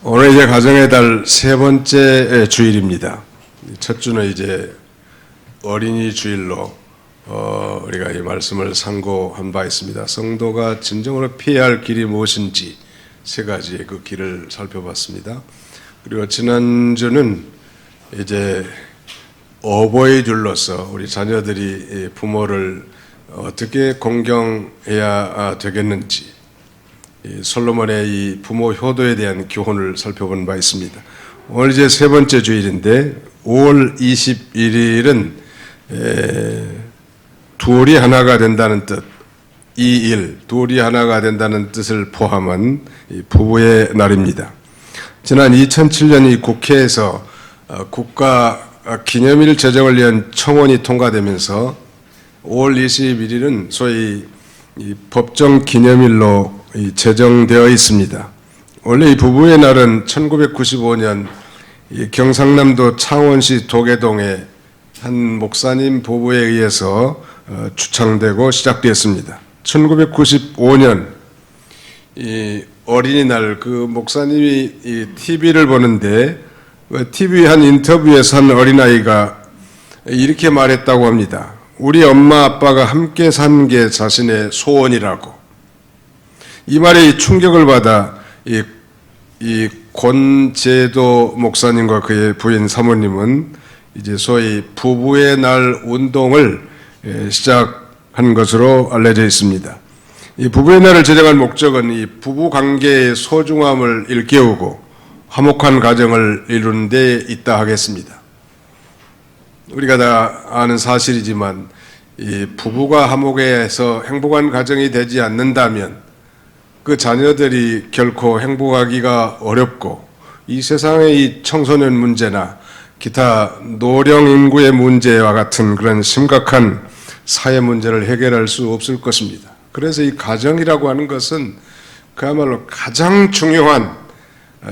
오늘 이제 가정의 달 세 번째 주일입니다. 첫 주는 이제 어린이 주일로 우리가 이 말씀을 상고한 바 있습니다. 성도가 진정으로 피해야 할 길이 무엇인지 세 가지의 그 길을 살펴봤습니다. 그리고 지난주는 이제 어버이 줄로서 우리 자녀들이 부모를 어떻게 공경해야 되겠는지, 솔로몬의 이 부모 효도에 대한 교훈을 살펴본 바 있습니다. 오늘 이제 세 번째 주일인데 5월 21일은 둘이 하나가 된다는 뜻, 둘이 하나가 된다는 뜻을 포함한 부부의 날입니다. 지난 2007년 이 국회에서 국가 기념일 제정을 위한 청원이 통과되면서 5월 21일은 소위 이 법정 기념일로 제정되어 있습니다. 원래 이 부부의 날은 1995년 경상남도 창원시 도계동의 한 목사님 부부에 의해서 주창되고 시작되었습니다. 1995년 이 어린이날 그 목사님이 이 TV를 보는데 TV 한 인터뷰에서 한 어린아이가 이렇게 말했다고 합니다. 우리 엄마 아빠가 함께 산 게 자신의 소원이라고. 이 말에 충격을 받아 이 권재도 목사님과 그의 부인 사모님은 이제 소위 부부의 날 운동을 시작한 것으로 알려져 있습니다. 이 부부의 날을 제정한 목적은 이 부부 관계의 소중함을 일깨우고 화목한 가정을 이루는 데 있다 하겠습니다. 우리가 다 아는 사실이지만 이 부부가 화목해서 행복한 가정이 되지 않는다면 그 자녀들이 결코 행복하기가 어렵고 이 세상의 이 청소년 문제나 기타 노령 인구의 문제와 같은 그런 심각한 사회 문제를 해결할 수 없을 것입니다. 그래서 이 가정이라고 하는 것은 그야말로 가장 중요한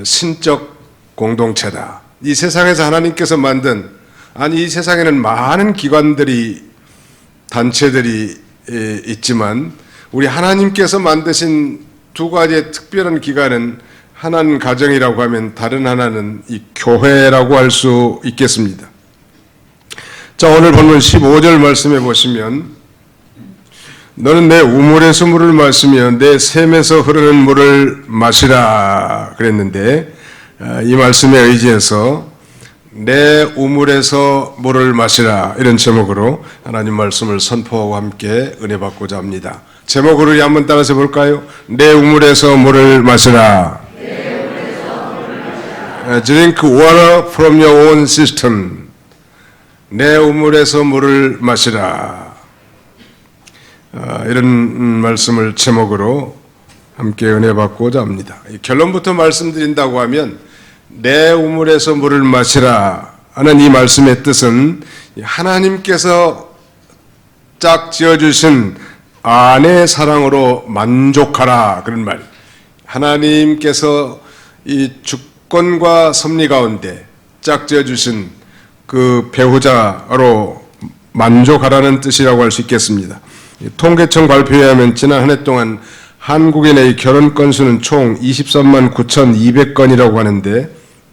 신적 공동체다. 이 세상에서 하나님께서 만든, 아니 이 세상에는 많은 기관들이 단체들이 있지만 우리 하나님께서 만드신 두 가지의 특별한 기관은 하나는 가정이라고 하면 다른 하나는 이 교회라고 할 수 있겠습니다. 자, 오늘 본문 15절 말씀해 보시면 너는 내 우물에서 물을 마시며 내 샘에서 흐르는 물을 마시라 그랬는데 이 말씀에 의지해서 내 우물에서 물을 마시라 이런 제목으로 하나님 말씀을 선포하고 함께 은혜 받고자 합니다. 제목으로 우리 한번 따라서 볼까요? 내 우물에서 물을 마시라. Drink water from your own system. 내 우물에서 물을 마시라. 이런 말씀을 제목으로 함께 은혜 받고자 합니다. 결론부터 말씀드린다고 하면 내 우물에서 물을 마시라 하는 이 말씀의 뜻은 하나님께서 짝 지어주신 아내의 사랑으로 만족하라 그런 말. 하나님께서 이 주권과 섭리 가운데 짝지어 주신 그 배우자로 만족하라는 뜻이라고 할 수 있겠습니다. 통계청 발표에 의하면 지난 한 해 동안 한국인의 결혼 건수는 총 23만 9,200건이라고 하는데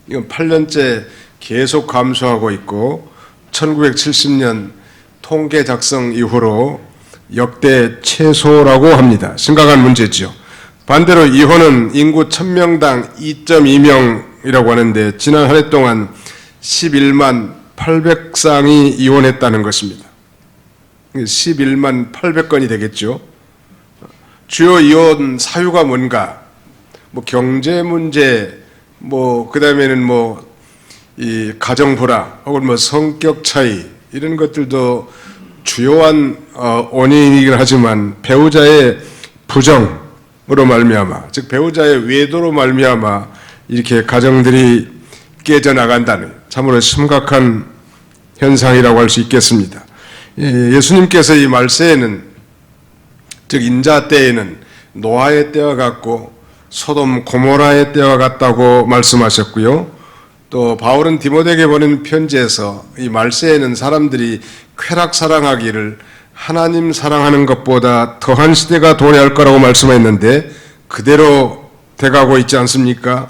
이건 8년째 계속 감소하고 있고 1970년 통계 작성 이후로 역대 최소라고 합니다. 심각한 문제죠. 반대로 이혼은 인구 1000명당 2.2명이라고 하는데 지난 한 해 동안 11만 800쌍이 이혼했다는 것입니다. 11만 800건이 되겠죠. 주요 이혼 사유가 뭔가? 뭐 경제 문제, 뭐 그다음에는 뭐 이 가정 불화 혹은 뭐 성격 차이 이런 것들도 주요한 원인이긴 하지만 배우자의 부정으로 말미암아, 즉 배우자의 외도로 말미암아 이렇게 가정들이 깨져나간다는 참으로 심각한 현상이라고 할 수 있겠습니다. 예수님께서 이 말세에는, 즉 인자 때에는 노아의 때와 같고 소돔 고모라의 때와 같다고 말씀하셨고요. 또 바울은 디모데에게 보낸 편지에서 이 말세에는 사람들이 쾌락 사랑하기를 하나님 사랑하는 것보다 더한 시대가 도래할 거라고 말씀했는데 그대로 돼가고 있지 않습니까?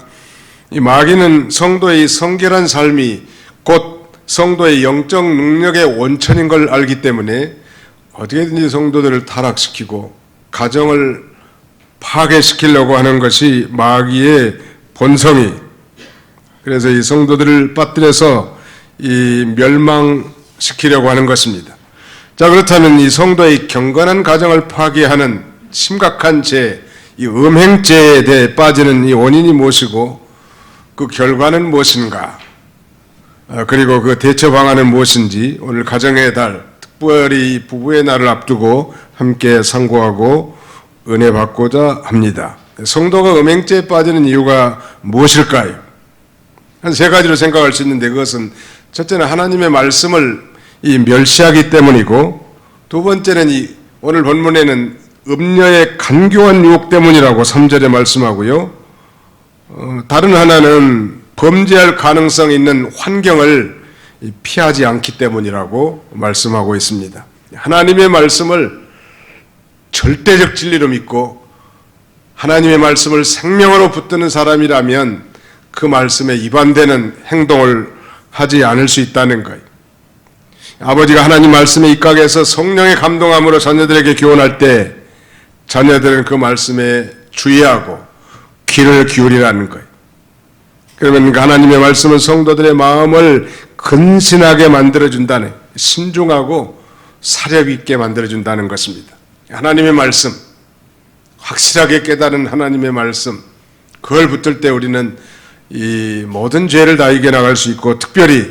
이 마귀는 성도의 성결한 삶이 곧 성도의 영적 능력의 원천인 걸 알기 때문에 어떻게든지 성도들을 타락시키고 가정을 파괴시키려고 하는 것이 마귀의 본성이, 그래서 이 성도들을 빠뜨려서 이 멸망시키려고 하는 것입니다. 자, 그렇다면 이 성도의 경건한 가정을 파괴하는 심각한 죄, 이 음행죄에 대해 빠지는 이 원인이 무엇이고 그 결과는 무엇인가, 그리고 그 대처 방안은 무엇인지 오늘 가정의 달, 특별히 부부의 날을 앞두고 함께 상고하고 은혜 받고자 합니다. 성도가 음행죄에 빠지는 이유가 무엇일까요? 한 세 가지로 생각할 수 있는데, 그것은 첫째는 하나님의 말씀을 멸시하기 때문이고, 두 번째는 오늘 본문에는 음녀의 간교한 유혹 때문이라고 3절에 말씀하고요. 다른 하나는 범죄할 가능성 있는 환경을 피하지 않기 때문이라고 말씀하고 있습니다. 하나님의 말씀을 절대적 진리로 믿고 하나님의 말씀을 생명으로 붙드는 사람이라면 그 말씀에 위반되는 행동을 하지 않을 수 있다는 거예요. 아버지가 하나님 말씀에 입각해서 성령의 감동함으로 자녀들에게 교훈할 때 자녀들은 그 말씀에 주의하고 귀를 기울이라는 거예요. 그러면 하나님의 말씀은 성도들의 마음을 근신하게 만들어준다는, 신중하고 사력 있게 만들어준다는 것입니다. 하나님의 말씀, 확실하게 깨달은 하나님의 말씀, 그걸 붙들 때 우리는 이 모든 죄를 다 이겨나갈 수 있고, 특별히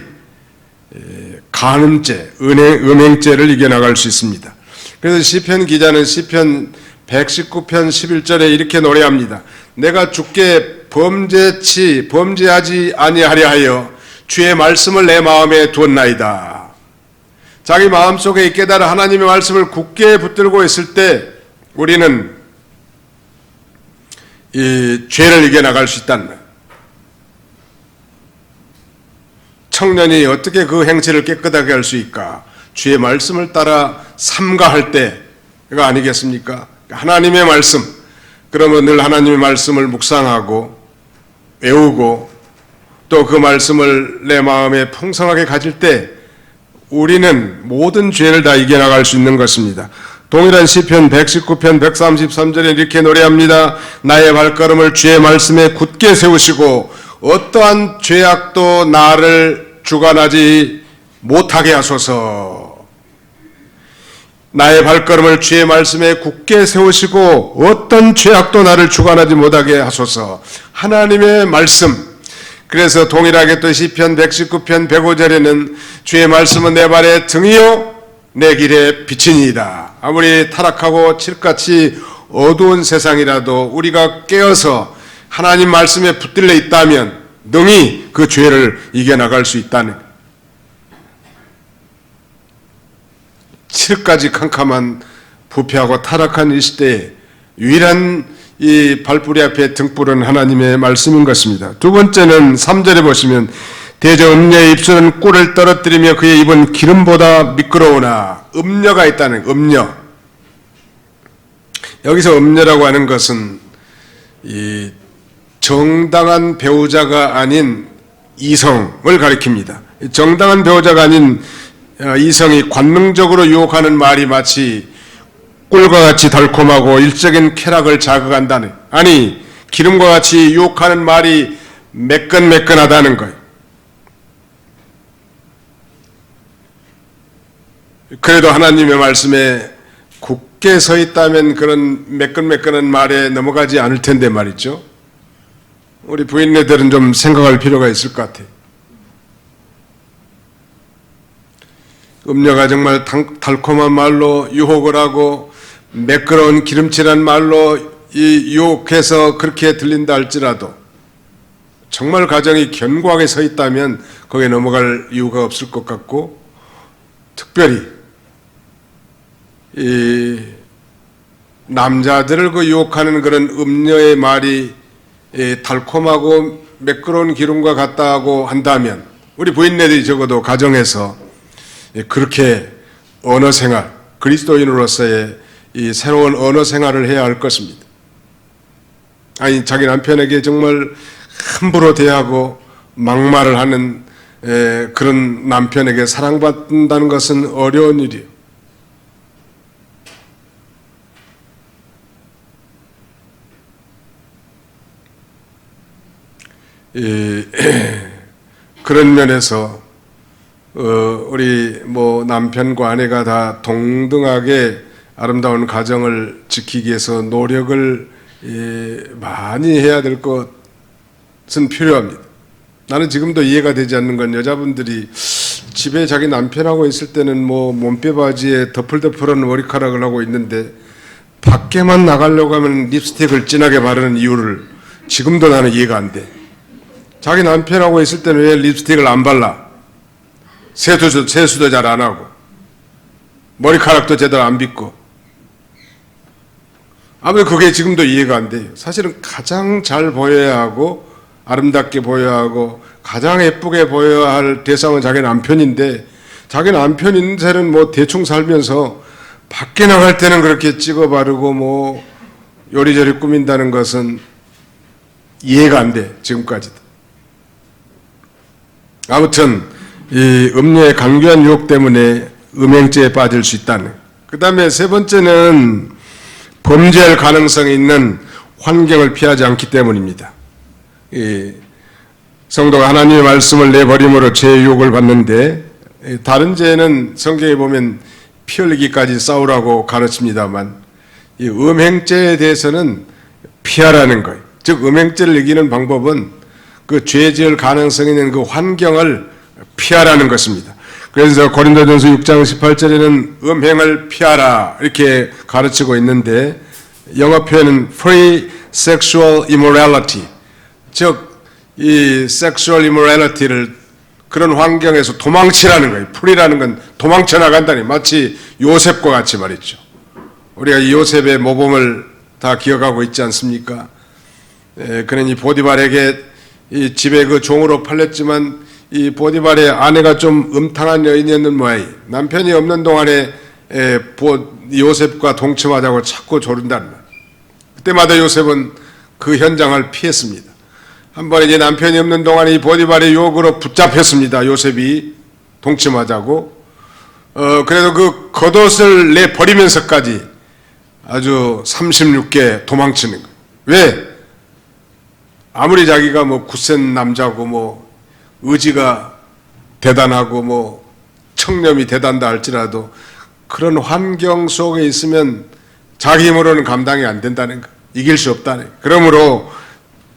간음죄, 음행죄를 이겨나갈 수 있습니다. 그래서 시편 기자는 시편 119편 11절에 이렇게 노래합니다. 내가 주께 범죄하지 아니하려 하여 주의 말씀을 내 마음에 두었나이다. 자기 마음속에 깨달아 하나님의 말씀을 굳게 붙들고 있을 때 우리는 이 죄를 이겨나갈 수 있다는 거예요. 청년이 어떻게 그 행실을 깨끗하게 할 수 있까? 주의 말씀을 따라 삼가할 때가 아니겠습니까? 하나님의 말씀, 그러면 늘 하나님의 말씀을 묵상하고 외우고 또 그 말씀을 내 마음에 풍성하게 가질 때 우리는 모든 죄를 다 이겨나갈 수 있는 것입니다. 동일한 시편 119편 133절에 이렇게 노래합니다. 나의 발걸음을 주의 말씀에 굳게 세우시고 어떠한 죄악도 나를 주관하지 못하게 하소서. 나의 발걸음을 주의 말씀에 굳게 세우시고 어떤 죄악도 나를 주관하지 못하게 하소서. 하나님의 말씀. 그래서 동일하게 또 시편 119편 105절에는 주의 말씀은 내 발의 등이요 내 길의 빛이니이다. 아무리 타락하고 칠같이 어두운 세상이라도 우리가 깨어서 하나님 말씀에 붙들려 있다면 능히 그 죄를 이겨나갈 수 있다는, 칠까지 캄캄한 부패하고 타락한 이 시대에 유일한 이 발뿌리 앞에 등불은 하나님의 말씀인 것입니다. 두 번째는 3절에 보시면 대저 음녀의 입술은 꿀을 떨어뜨리며 그의 입은 기름보다 미끄러우나, 음녀가 있다는, 음녀. 여기서 음녀라고 하는 것은 이 정당한 배우자가 아닌 이성을 가리킵니다. 정당한 배우자가 아닌 이성이 관능적으로 유혹하는 말이 마치 꿀과 같이 달콤하고 일적인 쾌락을 자극한다는, 아니 기름과 같이 유혹하는 말이 매끈매끈하다는 거예요. 그래도 하나님의 말씀에 굳게 서 있다면 그런 매끈매끈한 말에 넘어가지 않을 텐데 말이죠. 우리 부인네들은 좀 생각할 필요가 있을 것 같아요. 음녀가 정말 달콤한 말로 유혹을 하고 매끄러운 기름칠한 말로 유혹해서 그렇게 들린다 할지라도 정말 가정이 견고하게 서 있다면 거기에 넘어갈 이유가 없을 것 같고, 특별히 이 남자들을 그 유혹하는 그런 음녀의 말이 달콤하고 매끄러운 기름과 같다고 한다면 우리 부인네들이 적어도 가정에서 그렇게 언어 생활, 그리스도인으로서의 이 새로운 언어 생활을 해야 할 것입니다. 아니 자기 남편에게 정말 함부로 대하고 막말을 하는 그런 남편에게 사랑받는다는 것은 어려운 일이에요. 그런 면에서 우리 남편과 아내가 다 동등하게 아름다운 가정을 지키기 위해서 노력을 많이 해야 될 것은 필요합니다. 나는 지금도 이해가 되지 않는 건 여자분들이 집에 자기 남편하고 있을 때는 몸빼바지에 덮을덮을한 머리카락을 하고 있는데 밖에만 나가려고 하면 립스틱을 진하게 바르는 이유를 지금도 나는 이해가 안 돼. 자기 남편하고 있을 때는 왜 립스틱을 안 발라? 세수도 잘 안 하고 머리카락도 제대로 안 빗고. 아무래도 그게 지금도 이해가 안 돼요. 사실은 가장 잘 보여야 하고 아름답게 보여야 하고 가장 예쁘게 보여야 할 대상은 자기 남편인데 자기 남편 있는 새는 대충 살면서 밖에 나갈 때는 그렇게 찍어 바르고 요리조리 꾸민다는 것은 이해가 안 돼. 지금까지도. 아무튼 이 음료의 강교한 유혹 때문에 음행죄에 빠질 수 있다는. 그 다음에 세 번째는 범죄할 가능성이 있는 환경을 피하지 않기 때문입니다. 성도가 하나님의 말씀을 내버림으로 죄의 유혹을 받는데 다른 죄는 성경에 보면 피 흘리기까지 싸우라고 가르칩니다만 이 음행죄에 대해서는 피하라는 거예요. 즉 음행죄를 이기는 방법은 그 죄 지을 가능성이 있는 그 환경을 피하라는 것입니다. 그래서 고린도전서 6장 18절에는 음행을 피하라 이렇게 가르치고 있는데 영어 표현은 free sexual immorality, 즉 이 sexual immorality를 그런 환경에서 도망치라는 거예요. 풀이라는 건 도망쳐 나간다니, 마치 요셉과 같이 말이죠. 우리가 이 요셉의 모범을 다 기억하고 있지 않습니까? 그는 이 보디발에게 이 집에 그 종으로 팔렸지만 이 보디발의 아내가 좀 음탕한 여인이었는 모양이 남편이 없는 동안에 요셉과 동침하자고 자꾸 조른다는 말. 그때마다 요셉은 그 현장을 피했습니다. 한 번에 이제 남편이 없는 동안에 이 보디발의 유혹으로 붙잡혔습니다. 요셉이 동침하자고. 그래도 그 겉옷을 내버리면서까지 아주 36개 도망치는 거예요. 왜? 아무리 자기가 굳센 남자고 의지가 대단하고 청렴이 대단하다 할지라도 그런 환경 속에 있으면 자기 힘으로는 감당이 안 된다는 거, 이길 수 없다는 거. 그러므로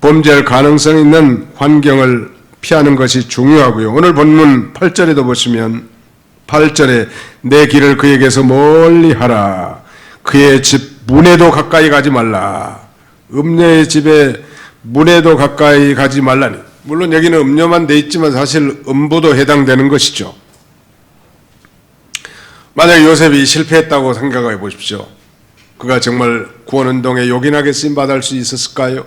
범죄할 가능성 있는 환경을 피하는 것이 중요하고요. 오늘 본문 8절에도 보시면 8절에 내 길을 그에게서 멀리 하라. 그의 집 문에도 가까이 가지 말라. 음녀의 집에 문에도 가까이 가지 말라니. 물론 여기는 음녀만 돼 있지만 사실 음부도 해당되는 것이죠. 만약 요셉이 실패했다고 생각해 보십시오. 그가 정말 구원운동에 요긴하게 쓰임받을 수 있었을까요?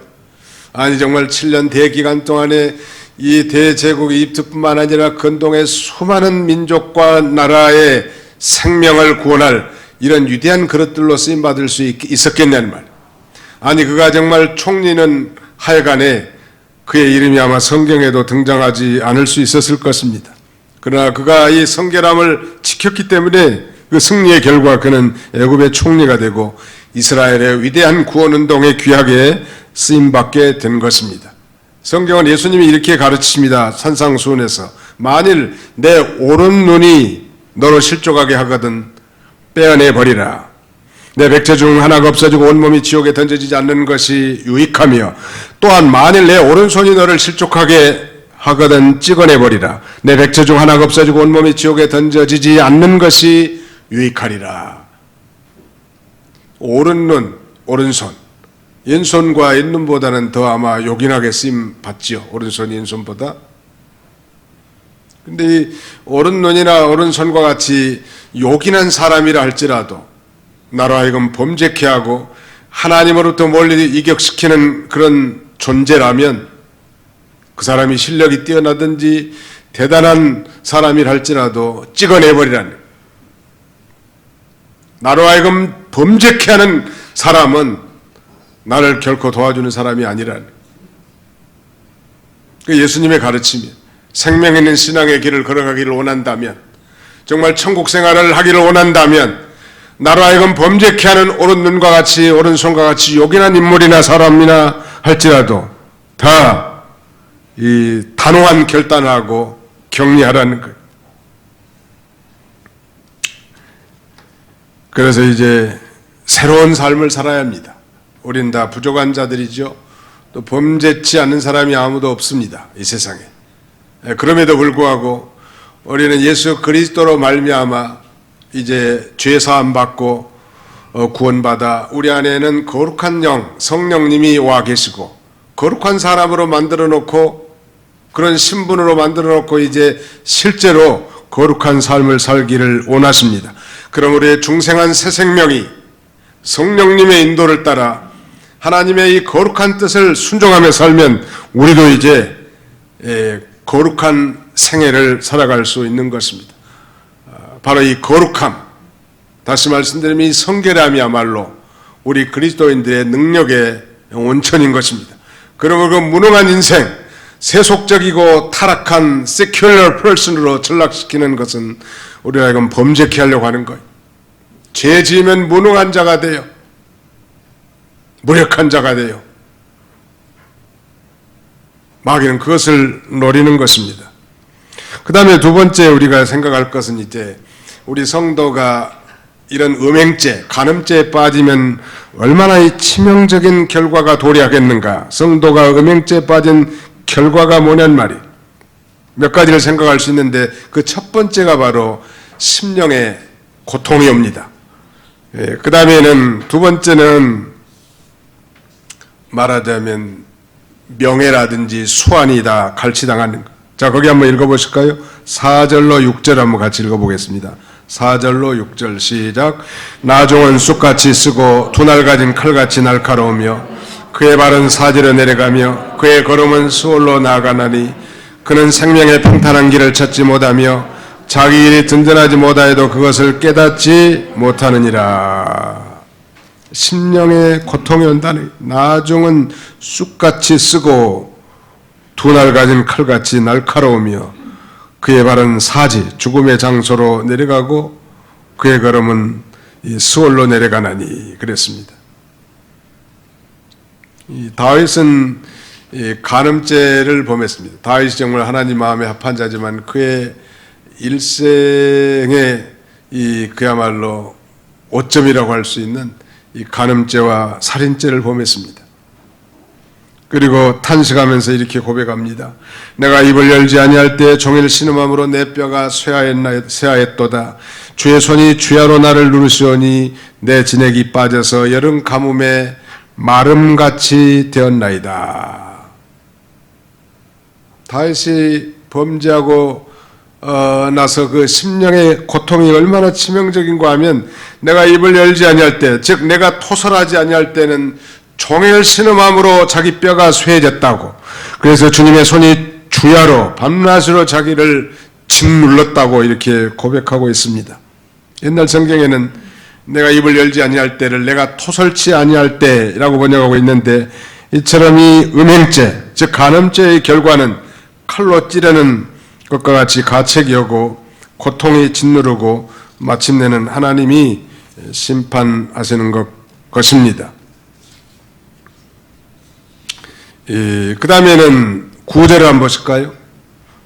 아니 정말 7년 대기간 동안에 이 대제국 이집트뿐만 아니라 근동의 수많은 민족과 나라의 생명을 구원할 이런 위대한 그릇들로 쓰임받을 수 있었겠냐는 말. 아니 그가 정말 총리는 하여간에 그의 이름이 아마 성경에도 등장하지 않을 수 있었을 것입니다. 그러나 그가 이 성결함을 지켰기 때문에 그 승리의 결과 그는 애굽의 총리가 되고 이스라엘의 위대한 구원운동에 귀하게 쓰임받게 된 것입니다. 성경은 예수님이 이렇게 가르치십니다. 산상수훈에서 만일 내 오른눈이 너를 실족하게 하거든 빼어내버리라. 내 백체 중 하나가 없어지고 온몸이 지옥에 던져지지 않는 것이 유익하며 또한 만일 내 오른손이 너를 실족하게 하거든 찍어내버리라. 내 백체 중 하나가 없어지고 온몸이 지옥에 던져지지 않는 것이 유익하리라. 오른눈, 오른손. 왼손과 왼눈보다는 더 아마 요긴하게 쓰임 받지요. 오른손이 왼손보다. 근데 이 오른눈이나 오른손과 같이 요긴한 사람이라 할지라도 나로 하여금 범죄케 하고 하나님으로부터 멀리 이격시키는 그런 존재라면 그 사람이 실력이 뛰어나든지 대단한 사람이라 할지라도 찍어내버리라는, 나로 하여금 범죄케 하는 사람은 나를 결코 도와주는 사람이 아니라는. 그 예수님의 가르침이 생명 있는 신앙의 길을 걸어가기를 원한다면, 정말 천국 생활을 하기를 원한다면, 나로 하여금 범죄케 하는 오른눈과 같이 오른손과 같이 요긴한 인물이나 사람이나 할지라도 다 이 단호한 결단을 하고 격리하라는 거예요. 그래서 이제 새로운 삶을 살아야 합니다. 우린 다 부족한 자들이죠. 또 범죄치 않는 사람이 아무도 없습니다, 이 세상에. 그럼에도 불구하고 우리는 예수 그리스도로 말미암아 이제 죄 사함 받고 구원받아 우리 안에는 거룩한 영, 성령님이 와 계시고 거룩한 사람으로 만들어 놓고 그런 신분으로 만들어 놓고 이제 실제로 거룩한 삶을 살기를 원하십니다. 그럼 우리의 중생한 새 생명이 성령님의 인도를 따라 하나님의 이 거룩한 뜻을 순종하며 살면 우리도 이제 거룩한 생애를 살아갈 수 있는 것입니다. 바로 이 거룩함, 다시 말씀드리면 이 성결함이야말로 우리 그리스도인들의 능력의 원천인 것입니다. 그러므로 그 무능한 인생, 세속적이고 타락한 secular person으로 전락시키는 것은 우리가 하여금 범죄케 하려고 하는 거예요. 죄 지으면 무능한 자가 돼요. 무력한 자가 돼요. 마귀는 그것을 노리는 것입니다. 그 다음에 두 번째 우리가 생각할 것은 이제 우리 성도가 이런 음행죄, 간음죄에 빠지면 얼마나 이 치명적인 결과가 도래하겠는가. 성도가 음행죄에 빠진 결과가 뭐냔 말이에요. 몇 가지를 생각할 수 있는데 그 첫 번째가 바로 심령의 고통이 옵니다. 그 다음에는 두 번째는 말하자면 명예라든지 수완이 다 갈취당하는 것. 자, 거기 한번 읽어보실까요? 4절로 6절 한번 같이 읽어보겠습니다. 4절로 6절 시작. 나종은 쑥같이 쓰고 두 날 가진 칼같이 날카로우며 그의 발은 사지로 내려가며 그의 걸음은 수월로 나아가나니 그는 생명의 평탄한 길을 찾지 못하며 자기 일이 든든하지 못하여도 그것을 깨닫지 못하느니라. 심령의 고통이 온다는. 나중은 쑥같이 쓰고 두 날 가진 칼같이 날카로우며 그의 발은 사지, 죽음의 장소로 내려가고 그의 걸음은 수월로 내려가나니 그랬습니다. 이 다윗은 이 간음죄를 범했습니다. 다윗이 정말 하나님 마음에 합한 자지만 그의 일생의 이 그야말로 오점이라고 할 수 있는 이 간음죄와 살인죄를 범했습니다. 그리고 탄식하면서 이렇게 고백합니다. 내가 입을 열지 아니할 때 종일 신음함으로 내 뼈가 쇠하였도다. 주의 손이 주야로 나를 누르시오니 내 진액이 빠져서 여름 가뭄에 마름같이 되었나이다. 다윗이 범죄하고 나서 그 심령의 고통이 얼마나 치명적인가 하면 내가 입을 열지 아니할 때, 즉 내가 토설하지 아니할 때는 종일 신음함으로 자기 뼈가 쇠해졌다고. 그래서 주님의 손이 주야로 밤낮으로 자기를 짓눌렀다고 이렇게 고백하고 있습니다. 옛날 성경에는 내가 입을 열지 아니할 때를 내가 토설치 아니할 때라고 번역하고 있는데 이처럼 이 음행죄, 즉 간음죄의 결과는 칼로 찌르는 것과 같이 가책이 오고 고통이 짓누르고 마침내는 하나님이 심판하시는 것입니다. 그 다음에는 9절을 한번 보실까요?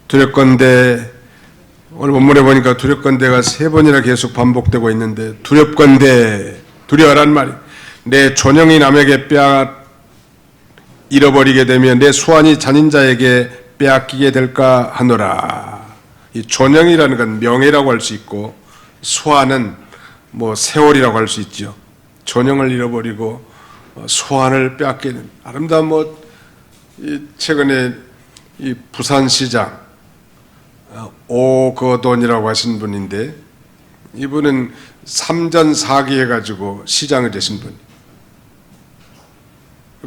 두렵건대, 오늘 본문에 보니까 두렵건대가 3번이나 계속 반복되고 있는데 두렵건대, 두려워란 말이 내 존영이 남에게 잃어버리게 되면 내 수완이 잔인자에게 빼앗기게 될까 하노라. 이 존영이라는 건 명예라고 할 수 있고 수완은 뭐 세월이라고 할 수 있죠. 존영을 잃어버리고 수완을 빼앗기는 아름다운 최근에 이 부산시장 오거돈이라고 하신 분인데 이분은 3전 4기 해가지고 시장이 되신 분.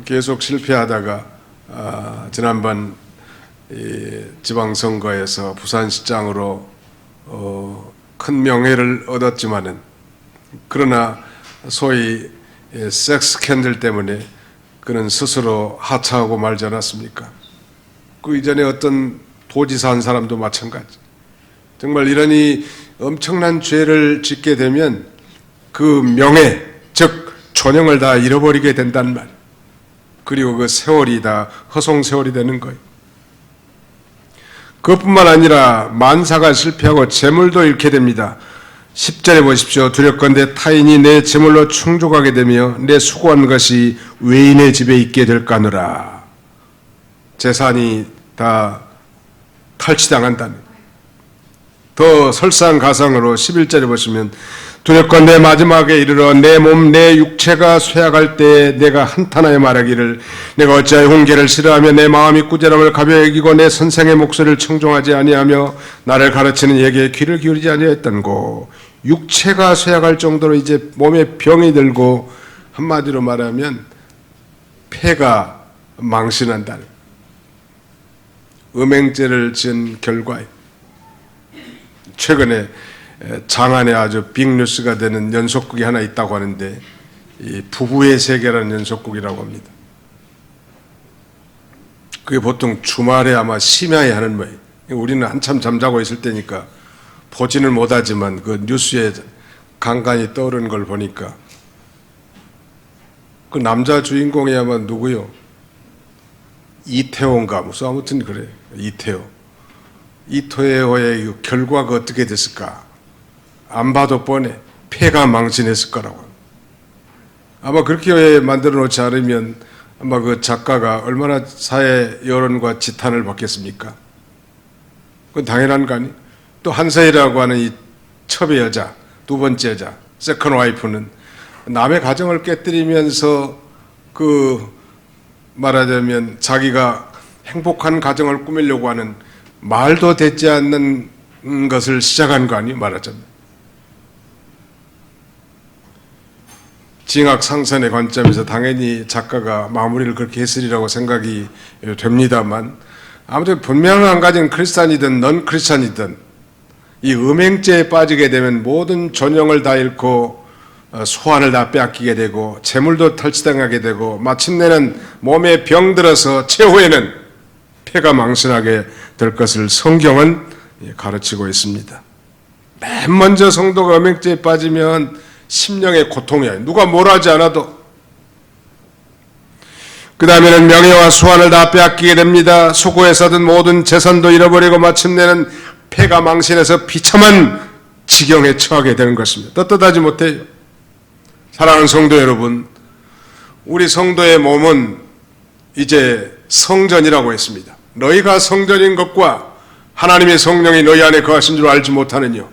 계속 실패하다가 지난번 지방선거에서 부산시장으로 큰 명예를 얻었지만은 그러나 소위 섹스 스캔들 때문에 그는 스스로 하차하고 말지 않았습니까? 그 이전에 어떤 도지사 한 사람도 마찬가지. 정말 이러니 엄청난 죄를 짓게 되면 그 명예, 즉 존영을 다 잃어버리게 된단 말이에요. 그리고 그 세월이 다 허송 세월이 되는 거예요. 그것뿐만 아니라 만사가 실패하고 재물도 잃게 됩니다. 10절에 보십시오. 두렵건대 타인이 내 재물로 충족하게 되며 내 수고한 것이 외인의 집에 있게 될까느라. 재산이 다 탈취당한다는. 더 설상가상으로 11절에 보시면 두렵건대 마지막에 이르러 내 몸 내 육체가 쇠약할 때 내가 한탄하여 말하기를 내가 어찌하여 훈계를 싫어하며 내 마음이 꾸지람을 가벼이 여기고 내 선생의 목소리를 청종하지 아니하며 나를 가르치는 얘기에 귀를 기울이지 아니하였던고. 육체가 쇠약할 정도로 이제 몸에 병이 들고 한마디로 말하면 폐가 망신한다는 음행죄를 지은 결과에 최근에 장안에 아주 빅뉴스가 되는 연속극이 하나 있다고 하는데 이 부부의 세계라는 연속극이라고 합니다. 그게 보통 주말에 아마 심야에 하는 거예요. 우리는 한참 잠자고 있을 때니까 보지는 못하지만 그 뉴스에 간간히 떠오르는 걸 보니까 그 남자 주인공이 아마 누구요? 이태호인가 무슨 아무튼 그래. 이태호의 결과가 어떻게 됐을까? 안 봐도 뻔해. 폐가 망신했을 거라고. 아마 그렇게 만들어 놓지 않으면 아마 그 작가가 얼마나 사회 여론과 지탄을 받겠습니까? 그건 당연한 거 아니? 또 한서희라고 하는 이 첩의 여자, 두 번째 여자, 세컨 와이프는 남의 가정을 깨뜨리면서 그 말하자면 자기가 행복한 가정을 꾸미려고 하는 말도 되지 않는 것을 시작한 거 아니에요? 말하자면. 징악 상선의 관점에서 당연히 작가가 마무리를 그렇게 했으리라고 생각이 됩니다만 아무튼 분명한 한 가지는 크리스찬이든 넌 크리스찬이든 이 음행죄에 빠지게 되면 모든 존영을 다 잃고 소환을 다 빼앗기게 되고 재물도 탈취당하게 되고 마침내는 몸에 병들어서 최후에는 폐가 망신하게 될 것을 성경은 가르치고 있습니다. 맨 먼저 성도가 음행죄에 빠지면 심령의 고통이야. 누가 뭘 하지 않아도. 그 다음에는 명예와 소환을 다 빼앗기게 됩니다. 수고해서든 모든 재산도 잃어버리고 마침내는 폐가 망신해서 비참한 지경에 처하게 되는 것입니다. 떳떳하지 못해요. 사랑하는 성도 여러분, 우리 성도의 몸은 이제 성전이라고 했습니다. 너희가 성전인 것과 하나님의 성령이 너희 안에 거하신 줄 알지 못하느뇨.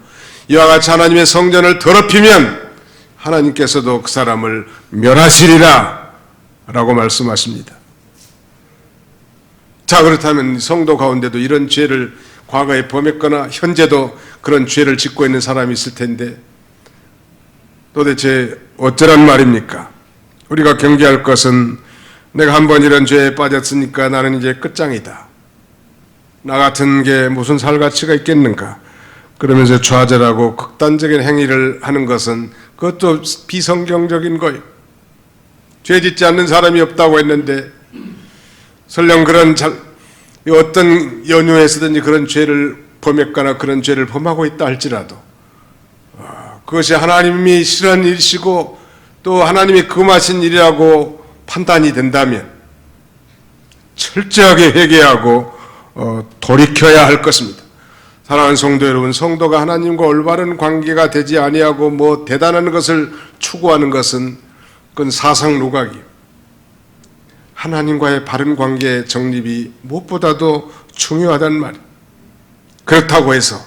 이와 같이 하나님의 성전을 더럽히면 하나님께서도 그 사람을 멸하시리라 라고 말씀하십니다. 자, 그렇다면 성도 가운데도 이런 죄를 과거에 범했거나 현재도 그런 죄를 짓고 있는 사람이 있을 텐데 도대체 어쩌란 말입니까? 우리가 경계할 것은 내가 한번 이런 죄에 빠졌으니까 나는 이제 끝장이다. 나 같은 게 무슨 살 가치가 있겠는가? 그러면서 좌절하고 극단적인 행위를 하는 것은 그것도 비성경적인 거예요. 죄 짓지 않는 사람이 없다고 했는데 설령 그런 어떤 연유에서든지 그런 죄를 범했거나 그런 죄를 범하고 있다 할지라도 그것이 하나님이 싫어하는 일이시고 또 하나님이 금하신 일이라고 판단이 된다면 철저하게 회개하고 돌이켜야 할 것입니다. 사랑하는 성도 여러분, 성도가 하나님과 올바른 관계가 되지 아니하고 뭐 대단한 것을 추구하는 것은 그건 사상루각이에요. 하나님과의 바른 관계의 정립이 무엇보다도 중요하단 말이에요. 그렇다고 해서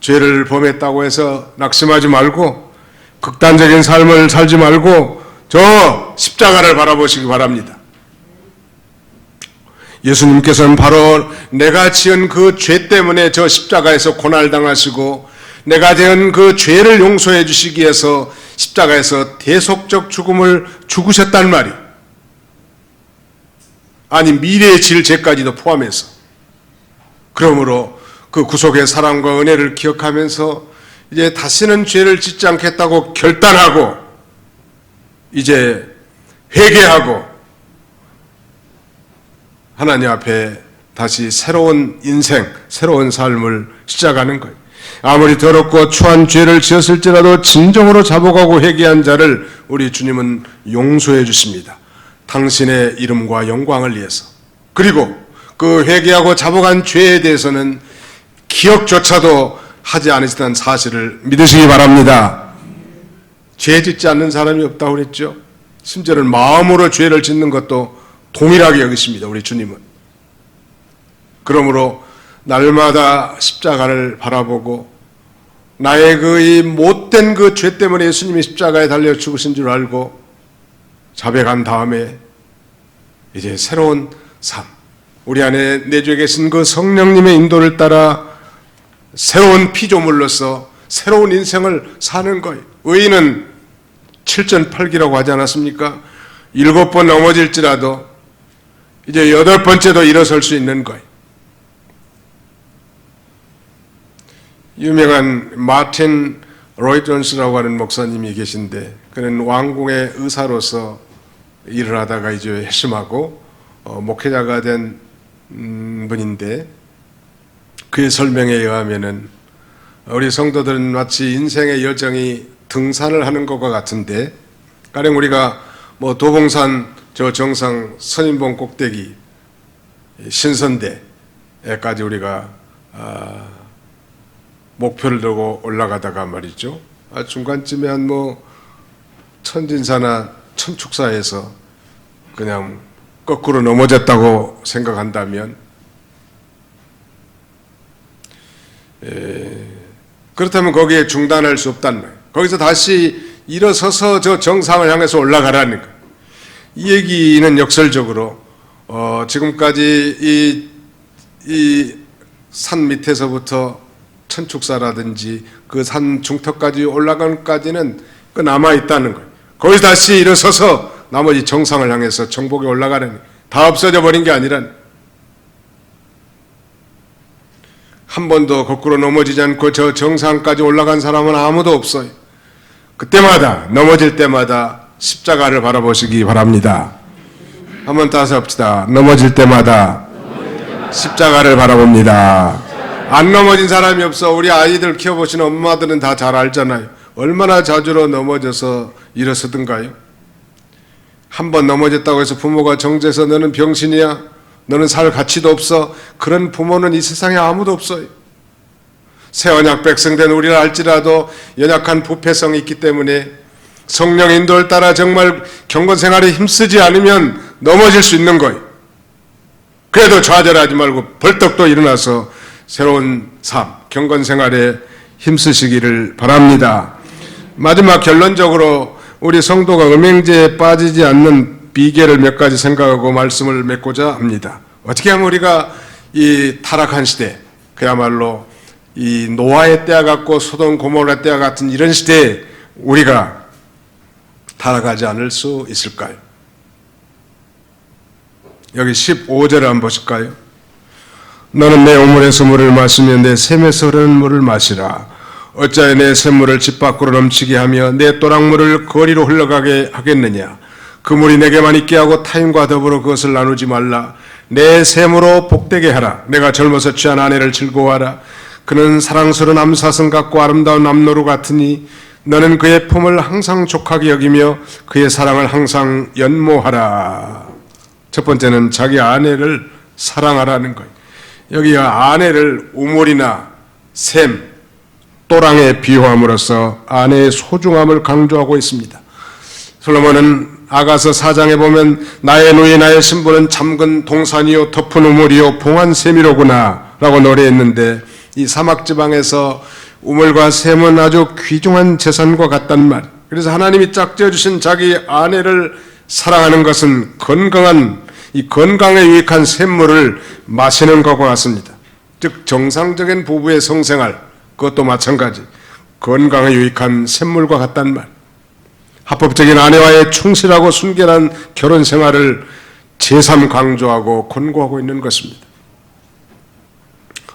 죄를 범했다고 해서 낙심하지 말고 극단적인 삶을 살지 말고 저 십자가를 바라보시기 바랍니다. 예수님께서는 바로 내가 지은 그 죄 때문에 저 십자가에서 고난당하시고 내가 지은 그 죄를 용서해 주시기 위해서 십자가에서 대속적 죽음을 죽으셨단 말이에요. 아니 미래에 질 죄까지도 포함해서. 그러므로 그 구속의 사랑과 은혜를 기억하면서 이제 다시는 죄를 짓지 않겠다고 결단하고 이제 회개하고 하나님 앞에 다시 새로운 인생, 새로운 삶을 시작하는 거예요. 아무리 더럽고 추한 죄를 지었을지라도 진정으로 자복하고 회개한 자를 우리 주님은 용서해 주십니다. 당신의 이름과 영광을 위해서. 그리고 그 회개하고 자복한 죄에 대해서는 기억조차도 하지 않으시다는 사실을 믿으시기 바랍니다. 죄 짓지 않는 사람이 없다고 그랬죠. 심지어는 마음으로 죄를 짓는 것도 동일하게 여기십니다. 우리 주님은. 그러므로 날마다 십자가를 바라보고 나의 그 못된 그 죄 때문에 예수님이 십자가에 달려 죽으신 줄 알고 자백한 다음에 이제 새로운 삶, 우리 안에 내주에 계신 그 성령님의 인도를 따라 새로운 피조물로서 새로운 인생을 사는 거예요. 의인은 7전8기라고 하지 않았습니까? 7번 넘어질지라도 이제 8번째도 일어설 수 있는 거예요. 유명한 마틴 로이 존스라고 하는 목사님이 계신데, 그는 왕궁의 의사로서 일을 하다가 이제 회심하고 목회자가 된 분인데, 그의 설명에 의하면은 우리 성도들은 마치 인생의 여정이 등산을 하는 것과 같은데, 가령 우리가 뭐 도봉산 저 정상 선인봉 꼭대기 신선대까지 우리가 목표를 두고 올라가다가 말이죠. 중간쯤에 한 뭐 천진사나 천축사에서 그냥 거꾸로 넘어졌다고 생각한다면, 그렇다면 거기에 중단할 수 없다는 거예요. 거기서 다시 일어서서 저 정상을 향해서 올라가라는 거예요. 이 얘기는 역설적으로 지금까지 이 산 밑에서부터 천축사라든지 그 산 중턱까지 올라간까지는 그 남아있다는 거예요. 거기서 다시 일어서서 나머지 정상을 향해서 정복에 올라가는, 다 없어져 버린 게 아니라 한 번도 거꾸로 넘어지지 않고 저 정상까지 올라간 사람은 아무도 없어요. 그때마다, 넘어질 때마다 십자가를 바라보시기 바랍니다. 한번 따서 합시다. 넘어질 때마다 십자가를 바라봅니다. 안 넘어진 사람이 없어. 우리 아이들 키워보시는 엄마들은 다 잘 알잖아요. 얼마나 자주로 넘어져서 일어서든가요. 한 번 넘어졌다고 해서 부모가 정죄해서 너는 병신이야, 너는 살 가치도 없어, 그런 부모는 이 세상에 아무도 없어요. 새 언약 백성된 우리를 알지라도 연약한 부패성이 있기 때문에 성령 인도를 따라 정말 경건생활에 힘쓰지 않으면 넘어질 수 있는 거예요. 그래도 좌절하지 말고 벌떡 또 일어나서 새로운 삶, 경건생활에 힘쓰시기를 바랍니다. 마지막 결론적으로 우리 성도가 음행죄에 빠지지 않는 비결을 몇 가지 생각하고 말씀을 맺고자 합니다. 어떻게 하면 우리가 이 타락한 시대, 그야말로 이 노아의 때와 같고 소돔 고모라 때와 같은 이런 시대에 우리가 타락하지 않을 수 있을까요? 여기 15절을 한번 보실까요? 너는 내 우물에서 물을 마시며 내 샘에서 흐르는 물을 마시라. 어찌하여 내 샘물을 집 밖으로 넘치게 하며 내 또랑물을 거리로 흘러가게 하겠느냐. 그 물이 내게만 있게 하고 타인과 더불어 그것을 나누지 말라. 내 샘으로 복되게 하라. 내가 젊어서 취한 아내를 즐거워하라. 그는 사랑스러운 암사슴 같고 아름다운 남노루 같으니 너는 그의 품을 항상 족하게 여기며 그의 사랑을 항상 연모하라. 첫 번째는 자기 아내를 사랑하라는 거예요. 여기가 아내를 우물이나 샘, 또랑에 비유함으로써 아내의 소중함을 강조하고 있습니다. 솔로몬은 아가서 4장에 보면 나의 누이 나의 신부는 잠근 동산이요 덮은 우물이요 봉한 샘이로구나 라고 노래했는데, 이 사막지방에서 우물과 샘은 아주 귀중한 재산과 같단 말. 그래서 하나님이 짝지어주신 자기 아내를 사랑하는 것은 건강한, 이 건강에 유익한 샘물을 마시는 것과 같습니다. 즉 정상적인 부부의 성생활, 그것도 마찬가지 건강에 유익한 샘물과 같단 말. 합법적인 아내와의 충실하고 순결한 결혼 생활을 제3 강조하고 권고하고 있는 것입니다.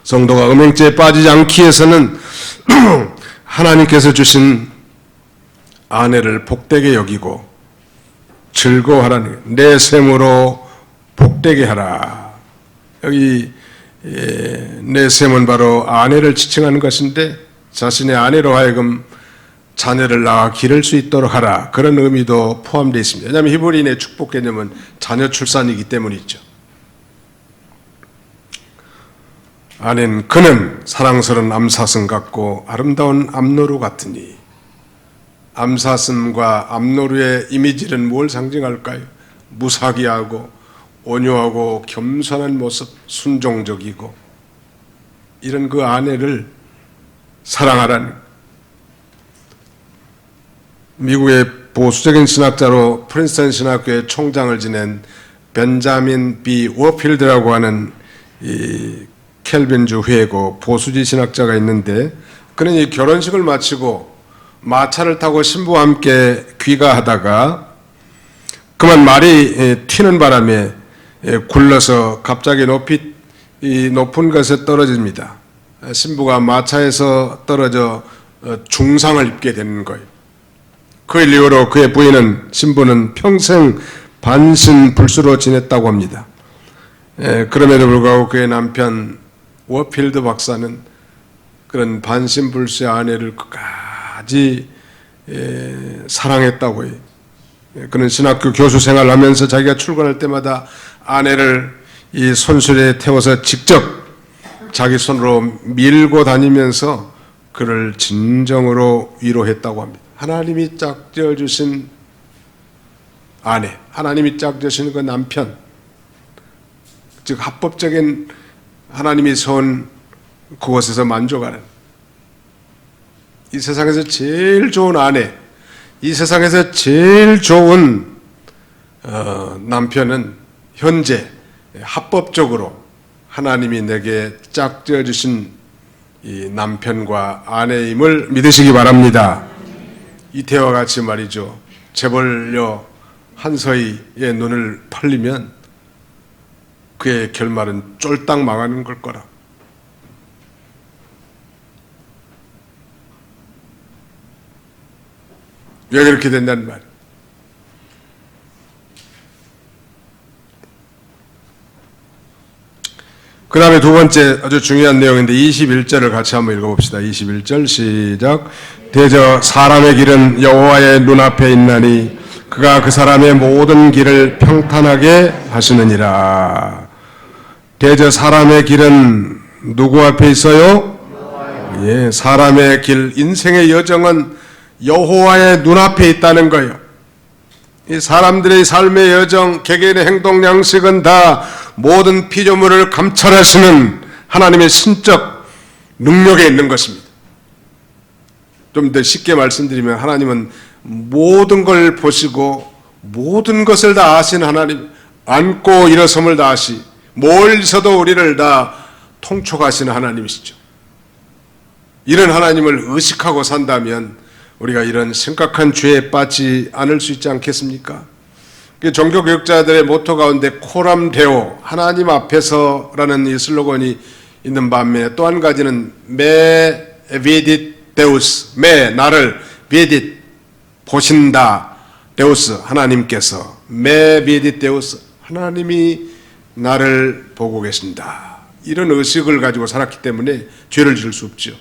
성도가 음행죄에 빠지지 않기 위해서는 하나님께서 주신 아내를 복되게 여기고 즐거워하라는, 내 샘으로 복되게 하라. 여기 네셈은 바로 아내를 지칭하는 것인데 자신의 아내로 하여금 자녀를 낳아 기를 수 있도록 하라, 그런 의미도 포함되어 있습니다. 왜냐하면 히브리인의 축복 개념은 자녀 출산이기 때문이죠. 아내는 그는 사랑스러운 암사슴 같고 아름다운 암노루 같으니, 암사슴과 암노루의 이미지는 뭘 상징할까요? 무사기하고 온유하고 겸손한 모습, 순종적이고, 이런 그 아내를 사랑하라는, 미국의 보수적인 신학자로 프린스턴 신학교의 총장을 지낸 벤자민 B. 워필드라고 하는 이 켈빈주 회고 보수지 신학자가 있는데, 그는 이 결혼식을 마치고 마차를 타고 신부와 함께 귀가하다가 그만 말이 튀는 바람에 굴러서 갑자기 높은 곳에 떨어집니다. 신부가 마차에서 떨어져 중상을 입게 되는 거예요. 그 이후로 그의 부인은, 신부는 평생 반신불수로 지냈다고 합니다. 그럼에도 불구하고 그의 남편 워필드 박사는 그런 반신불수의 아내를 끝까지 사랑했다고 해요. 그는 신학교 교수 생활을 하면서 자기가 출근할 때마다 아내를 이 손수레에 태워서 직접 자기 손으로 밀고 다니면서 그를 진정으로 위로했다고 합니다. 하나님이 짝지어 주신 아내, 하나님이 짝지어 주신 그 남편, 즉 합법적인 하나님이 세운 그곳에서 만족하는, 이 세상에서 제일 좋은 아내, 이 세상에서 제일 좋은 남편은 현재 합법적으로 하나님이 내게 짝지어 주신 이 남편과 아내임을 믿으시기 바랍니다. 이태와 같이 말이죠, 재벌녀 한서희의 눈을 팔리면 그의 결말은 쫄딱 망하는 걸 거라. 왜 그렇게 된다는 말? 그 다음에 두 번째 아주 중요한 내용인데 21절을 같이 한번 읽어봅시다. 21절 시작. 대저 사람의 길은 여호와의 눈앞에 있나니 그가 그 사람의 모든 길을 평탄하게 하시느니라. 대저 사람의 길은 누구 앞에 있어요? 예, 사람의 길, 인생의 여정은 여호와의 눈앞에 있다는 거예요. 이 사람들의 삶의 여정, 개개인의 행동 양식은 다 모든 피조물을 감찰하시는 하나님의 신적 능력에 있는 것입니다. 좀 더 쉽게 말씀드리면 하나님은 모든 걸 보시고 모든 것을 다 아신 하나님, 앉고 일어섬을 다 아시, 멀리서도 우리를 다 통촉하시는 하나님이시죠. 이런 하나님을 의식하고 산다면 우리가 이런 심각한 죄에 빠지지 않을 수 있지 않겠습니까? 종교교육자들의 모토 가운데 코람 데오, 하나님 앞에서라는 이 슬로건이 있는 반면에 또 한 가지는 메 비딧 데우스, 메 나를 비딧 보신다, 데우스 하나님께서, 메 비딧 데우스 하나님이 나를 보고 계신다, 이런 의식을 가지고 살았기 때문에 죄를 지을 수 없죠.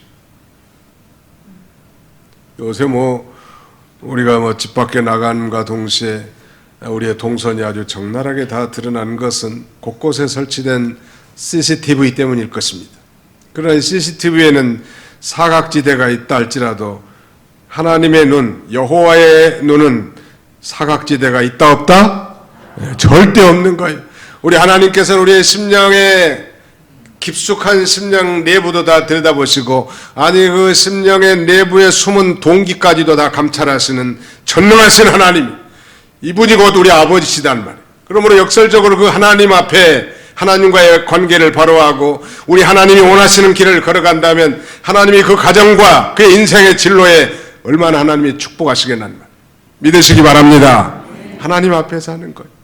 요새 우리가 집 밖에 나간과 동시에 우리의 동선이 아주 적나라하게 다 드러나는 것은 곳곳에 설치된 CCTV 때문일 것입니다. 그러나 CCTV에는 사각지대가 있다 할지라도 하나님의 눈, 여호와의 눈은 사각지대가 있다 없다? 절대 없는 거예요. 우리 하나님께서는 우리의 심령에 깊숙한 심령 내부도 다 들여다보시고, 아니 그 심령의 내부에 숨은 동기까지도 다 감찰하시는 전능하신 하나님, 이분이 곧 우리 아버지시단 말이에요. 그러므로 역설적으로 그 하나님 앞에 하나님과의 관계를 바로하고 우리 하나님이 원하시는 길을 걸어간다면 하나님이 그 가정과 그의 인생의 진로에 얼마나 하나님이 축복하시겠나는 말 믿으시기 바랍니다. 하나님 앞에서 하는 거예요.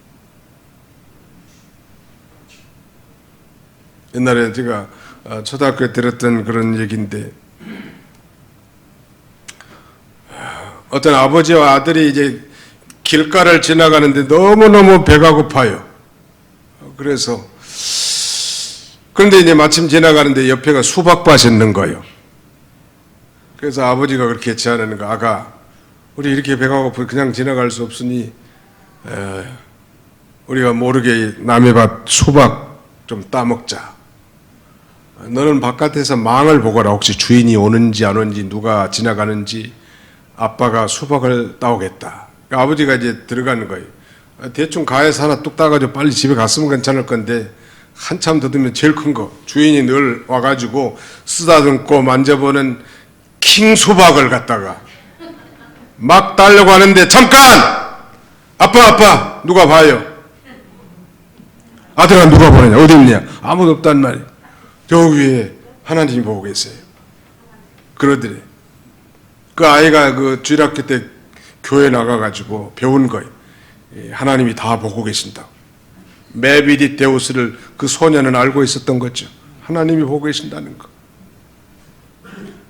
옛날에 제가 초등학교에 들었던 그런 얘기인데, 어떤 아버지와 아들이 이제 길가를 지나가는데 너무너무 배가 고파요. 그래서 그런데 이제 마침 지나가는데 옆에가 수박밭이 있는 거예요. 그래서 아버지가 그렇게 제안하는 거, 아가, 우리 이렇게 배가 고프 그냥 지나갈 수 없으니 우리가 모르게 남의 밭 수박 좀 따먹자. 너는 바깥에서 망을 보거라. 혹시 주인이 오는지 안 오는지, 누가 지나가는지. 아빠가 수박을 따오겠다. 그러니까 아버지가 이제 들어가는 거예요. 대충 가에서 하나 뚝 따가지고 빨리 집에 갔으면 괜찮을 건데, 한참 더듬면 제일 큰 거, 주인이 늘 와가지고 쓰다듬고 만져보는 킹 수박을 갖다가 막 따려고 하는데, 잠깐! 아빠, 누가 봐요? 아들아, 누가 보느냐? 어디 있냐? 아무도 없단 말이에요. 저 위에 하나님이 보고 계세요. 그러더래. 그 아이가 그 주일학교 때 교회 나가가지고 배운 거예요. 하나님이 다 보고 계신다고. 메비디 데우스를 그 소년은 알고 있었던 거죠. 하나님이 보고 계신다는 거.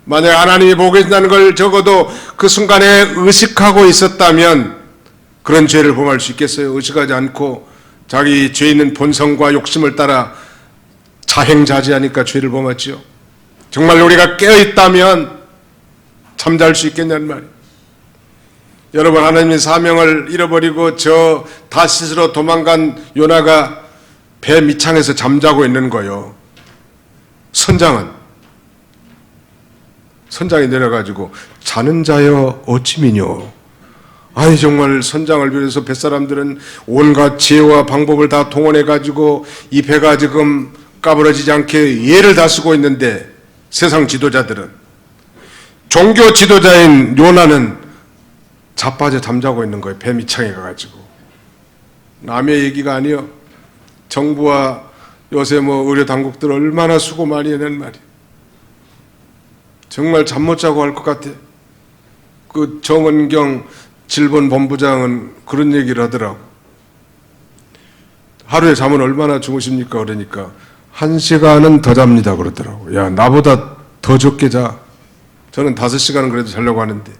만약 하나님이 보고 계신다는 걸 적어도 그 순간에 의식하고 있었다면 그런 죄를 범할 수 있겠어요? 의식하지 않고 자기 죄 있는 본성과 욕심을 따라 자행자지하니까 죄를 범했지요. 정말 우리가 깨어있다면 잠잘 수 있겠냐는 말이에요. 여러분, 하나님의 사명을 잃어버리고 저 다시스로 도망간 요나가 배 밑창에서 잠자고 있는 거예요. 선장이 내려가지고 자는 자여 어찌 미뇨. 아니 정말 선장을 비롯해서 뱃사람들은 온갖 지혜와 방법을 다 동원해가지고 이 배가 지금 까부러지지 않게 예를 다 쓰고 있는데, 세상 지도자들은, 종교 지도자인 요나는 자빠져 잠자고 있는 거예요. 배 밑창에 가가지고. 남의 얘기가 아니요. 정부와 요새 의료 당국들 얼마나 수고 많이 해낸 말이에요. 정말 잠 못 자고 할 것 같아. 그 정은경 질본본부장은 그런 얘기를 하더라고. 하루에 잠은 얼마나 주무십니까? 그러니까 1시간은 더 잡니다 그러더라고. 야, 나보다 더 적게 자. 저는 5시간은 그래도 자려고 하는데.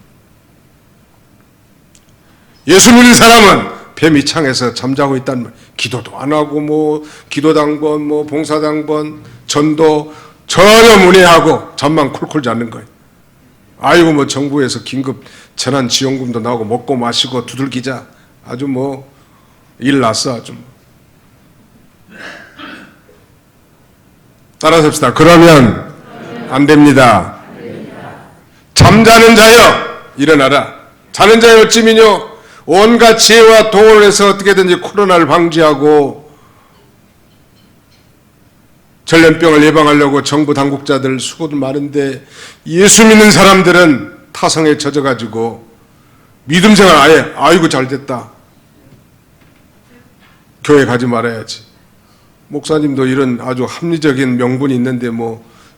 예수 믿는 사람은 배 밑창에서 잠자고 있단 말이에요. 기도도 안 하고 기도당번 봉사당번 전도 전혀 문외하고 잠만 콜콜 자는 거예요. 아이고 정부에서 긴급 재난지원금도 나오고 먹고 마시고 두들기자. 아주 일 났어 아주. 따라서 합시다. 그러면 안 됩니다. 잠자는 자여 일어나라. 자는 자여 어찌 미뇨. 온갖 지혜와 도움을 해서 어떻게든지 코로나를 방지하고 전염병을 예방하려고 정부 당국자들 수고도 많은데, 예수 믿는 사람들은 타성에 젖어가지고 믿음 생활 아예 아이고 잘됐다. 교회 가지 말아야지. 목사님도 이런 아주 합리적인 명분이 있는데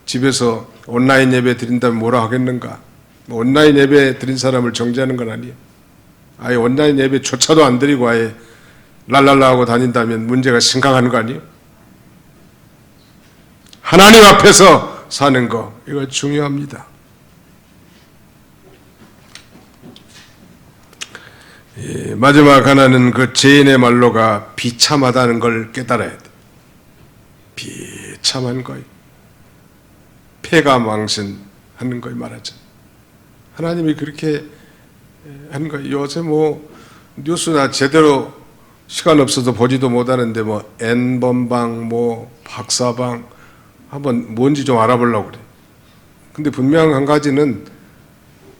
집에서 온라인 예배 드린다면 뭐라 하겠는가. 온라인 예배 드린 사람을 정죄하는 건 아니에요. 아예 온라인 예배조차도 안 드리고 아예 랄랄라 하고 다닌다면 문제가 심각한 거 아니에요? 하나님 앞에서 사는 거, 이거 중요합니다. 마지막 하나는 그 죄인의 말로가 비참하다는 걸 깨달아야 돼. 비참한 거예요. 폐가망신하는 거예요, 말하자. 하나님이 그렇게 하는 거예요. 요새 뉴스나 제대로 시간 없어서 보지도 못하는데 N번방, 박사방 한번 뭔지 좀 알아보려고 그래. 근데 분명한 한 가지는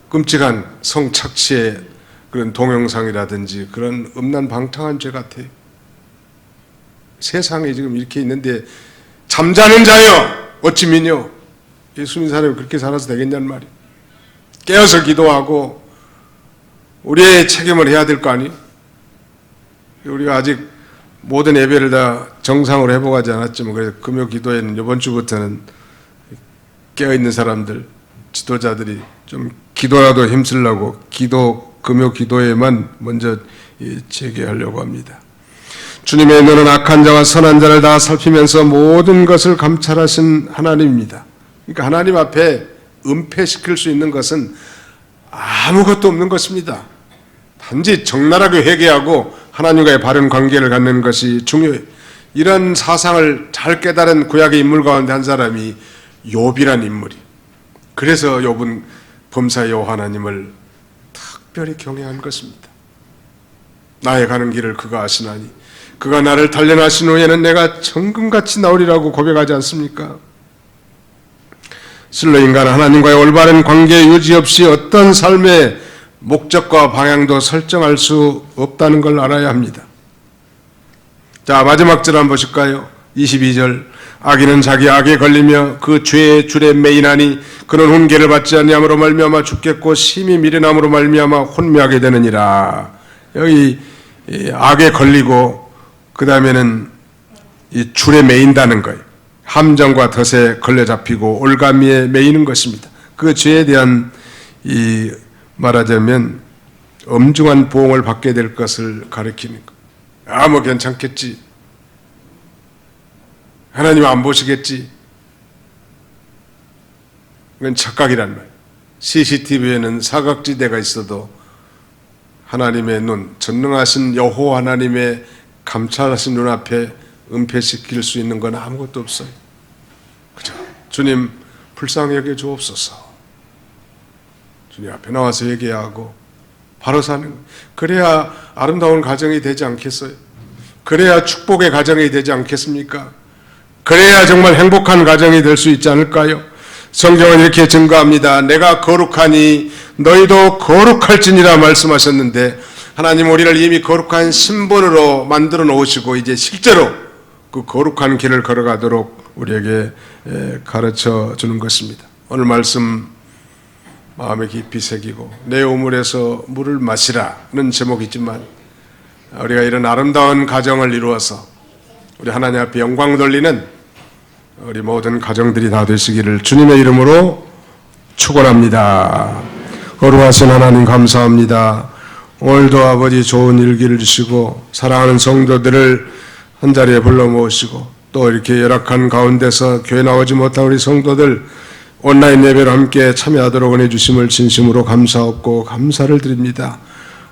끔찍한 성착취의 그런 동영상이라든지 그런 음란방탕한 죄 같아요. 세상에 지금 이렇게 있는데 잠자는 자여 어찌 미뇨. 예수 믿는 사람이 그렇게 살아서 되겠냐는 말이에요. 깨어서 기도하고 우리의 책임을 해야 될 거 아니에요? 우리가 아직 모든 예배를 다 정상으로 회복하지 않았지만, 그래서 금요 기도회는 이번 주부터는 깨어있는 사람들, 지도자들이 좀 기도라도 힘쓰려고 금요 기도회만 먼저 재개하려고 합니다. 주님의 눈은 악한 자와 선한 자를 다 살피면서 모든 것을 감찰하신 하나님입니다. 그러니까 하나님 앞에 은폐시킬 수 있는 것은 아무것도 없는 것입니다. 단지 적나라하게 회개하고 하나님과의 바른 관계를 갖는 것이 중요해요. 이런 사상을 잘 깨달은 구약의 인물 가운데 한 사람이 욥이란 인물이. 그래서 욥은 범사의 여호와 하나님을 특별히 경외한 것입니다. 나의 가는 길을 그가 아시나니 그가 나를 단련하신 후에는 내가 정금같이 나오리라고 고백하지 않습니까? 실로 인간은 하나님과의 올바른 관계 유지 없이 어떤 삶의 목적과 방향도 설정할 수 없다는 걸 알아야 합니다. 자, 마지막 절 한번 보실까요? 22절. 악인은 자기 악에 걸리며 그 죄의 줄에 매이나니 그는 훈계를 받지 아니함으로 말미암아 죽겠고 심히 미련함으로 말미암아 혼미하게 되느니라. 여기 악에 걸리고 그 다음에는 이 줄에 매인다는 거예요. 함정과 덫에 걸려 잡히고 올가미에 매이는 것입니다. 그 죄에 대한 이 말하자면 엄중한 보응을 받게 될 것을 가리키는 거. 뭐 괜찮겠지. 하나님 안 보시겠지. 그건 착각이란 말이에요. CCTV에는 사각지대가 있어도 하나님의 눈, 전능하신 여호와 하나님의 감찰하신 눈앞에 은폐시킬 수 있는 건 아무것도 없어요. 그죠? 주님 불쌍히 여겨 주옵소서. 주님 앞에 나와서 얘기하고 바로 사는 거예요. 그래야 아름다운 가정이 되지 않겠어요? 그래야 축복의 가정이 되지 않겠습니까? 그래야 정말 행복한 가정이 될 수 있지 않을까요? 성경은 이렇게 증거합니다. 내가 거룩하니 너희도 거룩할지니라 말씀하셨는데 하나님 우리를 이미 거룩한 신분으로 만들어 놓으시고 이제 실제로 그 거룩한 길을 걸어가도록 우리에게 가르쳐 주는 것입니다. 오늘 말씀 마음에 깊이 새기고 내 우물에서 물을 마시라는 제목이지만 우리가 이런 아름다운 가정을 이루어서 우리 하나님 앞에 영광 돌리는 우리 모든 가정들이 다 되시기를 주님의 이름으로 축원합니다. 거룩하신 하나님 감사합니다. 오늘도 아버지 좋은 일기를 주시고 사랑하는 성도들을 한자리에 불러 모으시고 또 이렇게 열악한 가운데서 교회 나오지 못한 우리 성도들 온라인 예배로 함께 참여하도록 은혜 주심을 진심으로 감사하고 감사를 드립니다.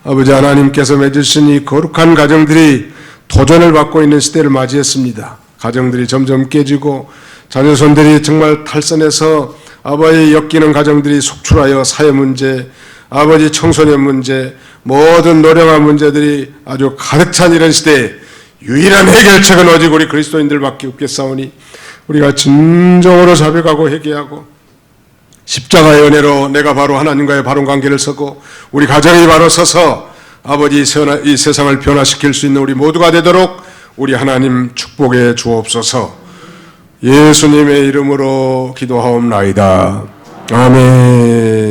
아버지 하나님께서 맺으신 이 거룩한 가정들이 도전을 받고 있는 시대를 맞이했습니다. 가정들이 점점 깨지고 자녀손들이 정말 탈선해서 아버지 엮이는 가정들이 속출하여 사회 문제, 아버지 청소년 문제, 모든 노령한 문제들이 아주 가득 찬 이런 시대에 유일한 해결책은 오직 우리 그리스도인들밖에 없겠사오니 우리가 진정으로 자백하고 회개하고 십자가의 은혜로 내가 바로 하나님과의 바른 관계를 서고 우리 가정이 바로 서서 아버지 이 세상을 변화시킬 수 있는 우리 모두가 되도록 우리 하나님 축복해 주옵소서. 예수님의 이름으로 기도하옵나이다. 아멘.